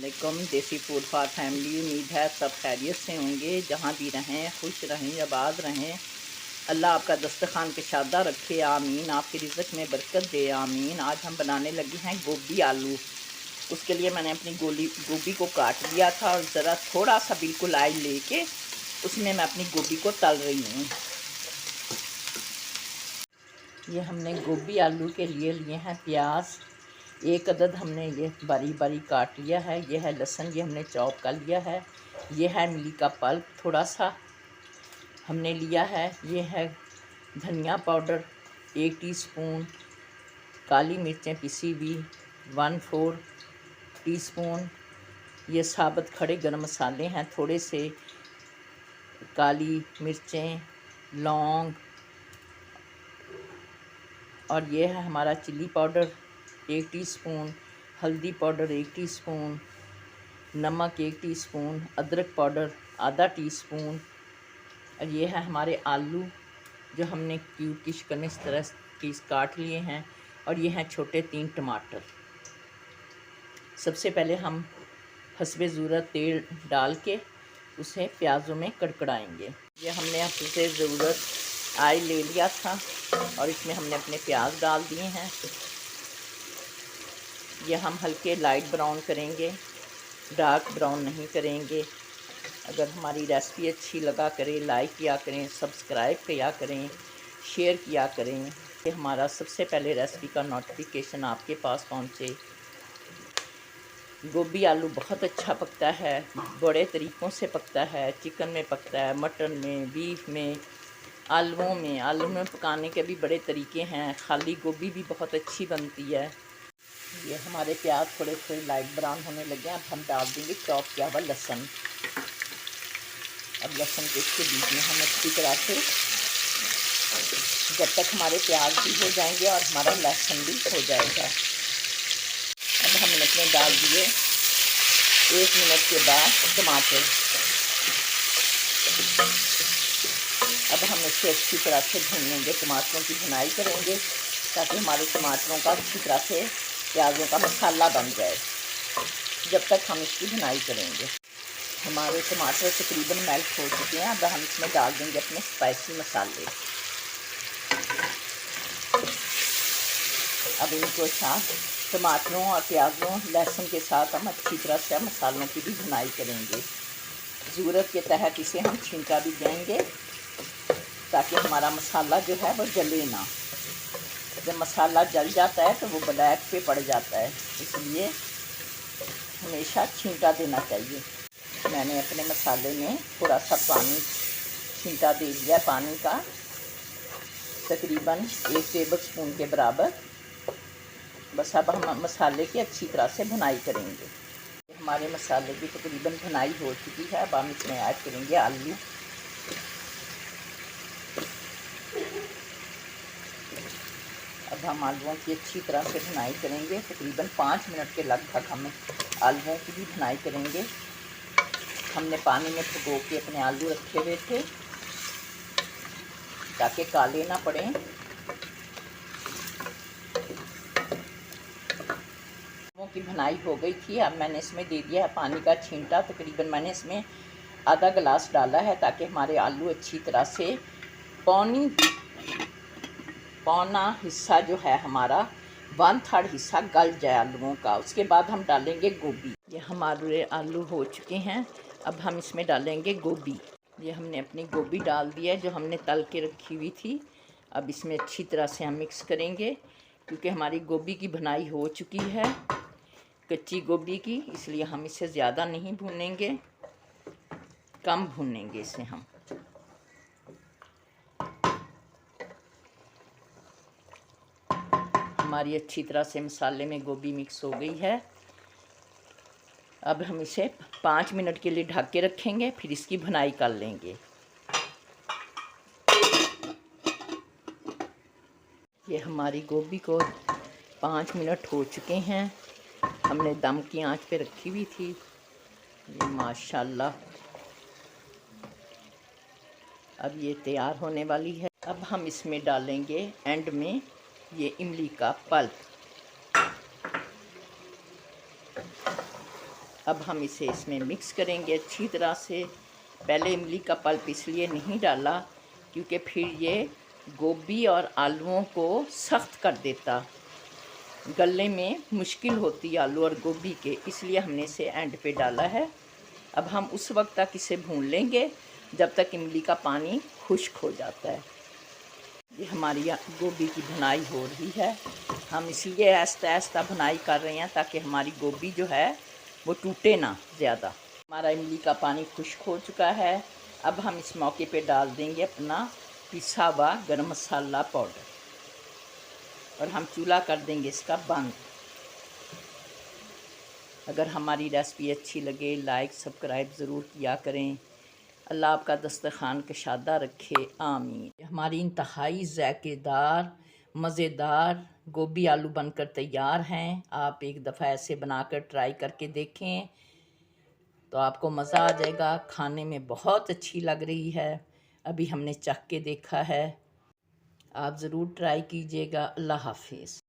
अस्सलामुअलैकुम। देसी food for family. उम्मीद है सब खैरियत से होंगे, जहाँ भी रहें खुश रहें, आबाद रहें। अल्लाह आपका दस्तरखान कशादा रखे, आमीन। आपके रिज़्क़ में बरकत दे, आमीन। आज हम बनाने लगे हैं गोभी आलू। उसके लिए मैंने अपनी गोभी को काट लिया था और ज़रा थोड़ा सा बिल्कुल ऑयल लेके उसमें मैं अपनी गोभी को तल रही हूँ। ये हमने गोभी आलू के लिए हैं प्याज, एक अदद हमने ये बारीक बारीक काट लिया है। ये है लहसुन, ये हमने चॉप कर लिया है। ये है इमली का पल्प थोड़ा सा हमने लिया है। ये है धनिया पाउडर 1 टीस्पून, काली मिर्चें पिसी हुई 1/4 टीस्पून। ये साबुत खड़े गरम मसाले हैं थोड़े से, काली मिर्चें, लौंग, और ये है हमारा चिली पाउडर 1 टीस्पून, हल्दी पाउडर 1 टीस्पून, नमक 1 टीस्पून, अदरक पाउडर आधा टीस्पून। और ये है हमारे आलू जो हमने क्यूब की शिकल में इस तरह पीस काट लिए हैं। और ये हैं छोटे 3 टमाटर। सबसे पहले हम हस्बे ज़रूरत तेल डाल के उसे प्याज़ों में कड़कड़ाएंगे। ये हमने हस्बे ज़रूरत ऑयल ले लिया था और इसमें हमने अपने प्याज डाल दिए हैं। ये हम हल्के लाइट ब्राउन करेंगे, डार्क ब्राउन नहीं करेंगे। अगर हमारी रेसिपी अच्छी लगा करें, लाइक किया करें, सब्सक्राइब किया करें, शेयर किया करें कि हमारा सबसे पहले रेसिपी का नोटिफिकेशन आपके पास पहुंचे। गोभी आलू बहुत अच्छा पकता है, बड़े तरीक़ों से पकता है। चिकन में पकता है, मटन में, बीफ में, आलू में पकाने के भी बड़े तरीके हैं। खाली गोभी भी बहुत अच्छी बनती है। ये हमारे प्याज थोड़े थोड़े लाइट ब्राउन होने लगे हैं। अब हम डाल देंगे चॉप किया हुआ लहसुन। अब लहसुन को इसके बीच में हम अच्छी तरह से, जब तक हमारे प्याज भी हो जाएंगे और हमारा लहसुन भी हो जाएगा। अब हमने अपने डाल दिए 1 मिनट के बाद टमाटर। अब हम इसे अच्छी तरह से भून लेंगे, टमाटरों की भुनाई करेंगे ताकि हमारे टमाटरों का अच्छी तरह से प्याज़ों का मसाला बन जाए। जब तक हम इसकी भुनाई करेंगे, हमारे टमाटर तकरीबन मेल्ट हो चुके हैं। अब हम इसमें डाल देंगे अपने स्पाइसी मसाले। अब इनको साथ टमाटरों और प्याज़ों लहसुन के साथ हम अच्छी तरह से मसालों की भी भुनाई करेंगे। ज़रूरत के तहत इसे हम छींटा भी देंगे ताकि हमारा मसाला जो है वो जले ना। जब मसाला जल जाता है तो वो ब्लैक पे पड़ जाता है, इसलिए हमेशा छींटा देना चाहिए। मैंने अपने मसाले में थोड़ा सा पानी छींटा दे दिया, पानी का तकरीबन 1 टेबलस्पून के बराबर। बस अब हम मसाले की अच्छी तरह से भुनाई करेंगे। हमारे मसाले की तकरीबन भुनाई हो चुकी है। अब हम इसमें ऐड करेंगे आलू। अब हम आलूओं की अच्छी तरह से भुनाई करेंगे। तकरीबन 5 मिनट के लगभग हम आलूओं की भी भुनाई करेंगे। हमने पानी में भिगो के अपने आलू रखे हुए थे ताकि काले ना पड़े। आलूओं की भुनाई हो गई थी। अब मैंने इसमें दे दिया है पानी का छींटा। तकरीबन मैंने इसमें आधा गिलास डाला है ताकि हमारे आलू अच्छी तरह से पौना हिस्सा जो है हमारा 1/3 हिस्सा गल जाए आलूओं का। उसके बाद हम डालेंगे गोभी। ये हमारे आलू हो चुके हैं। अब हम इसमें डालेंगे गोभी। ये हमने अपनी गोभी डाल दी है जो हमने तल के रखी हुई थी। अब इसमें अच्छी तरह से हम मिक्स करेंगे क्योंकि हमारी गोभी की भुनाई हो चुकी है कच्ची गोभी की, इसलिए हम इसे ज़्यादा नहीं भूनेंगे, कम भूनेंगे इसे हम। हमारी अच्छी तरह से मसाले में गोभी मिक्स हो गई है। अब हम इसे 5 मिनट के लिए ढक के रखेंगे, फिर इसकी भुनाई कर लेंगे। ये हमारी गोभी को 5 मिनट हो चुके हैं। हमने दम की आंच पे रखी हुई थी। ये माशाल्लाह अब ये तैयार होने वाली है। अब हम इसमें डालेंगे एंड में ये इमली का पल्प। अब हम इसे इसमें मिक्स करेंगे अच्छी तरह से। पहले इमली का पल्प इसलिए नहीं डाला क्योंकि फिर ये गोभी और आलूओं को सख्त कर देता, गलने में मुश्किल होती आलू और गोभी के, इसलिए हमने इसे एंड पे डाला है। अब हम उस वक्त तक इसे भून लेंगे जब तक इमली का पानी खुश्क हो जाता है। ये हमारी गोभी की भुनाई हो रही है। हम इसलिए आहिस्ता आहिस्ता भुनाई कर रहे हैं ताकि हमारी गोभी जो है वो टूटे ना ज़्यादा। हमारा इमली का पानी खुश्क हो चुका है। अब हम इस मौके पे डाल देंगे अपना पिसा हुआ गरम मसाला पाउडर और हम चूल्हा कर देंगे इसका बंद। अगर हमारी रेसिपी अच्छी लगे लाइक सब्सक्राइब ज़रूर किया करें। अल्लाह आपका दस्तरखान कशादा रखे, आमीन। हमारी इंतहाई ज़ायकेदार मज़ेदार गोभी आलू बनकर तैयार हैं। आप एक दफ़ा ऐसे बनाकर ट्राई करके देखें तो आपको मज़ा आ जाएगा। खाने में बहुत अच्छी लग रही है, अभी हमने चख के देखा है। आप ज़रूर ट्राई कीजिएगा। अल्लाह हाफिज़।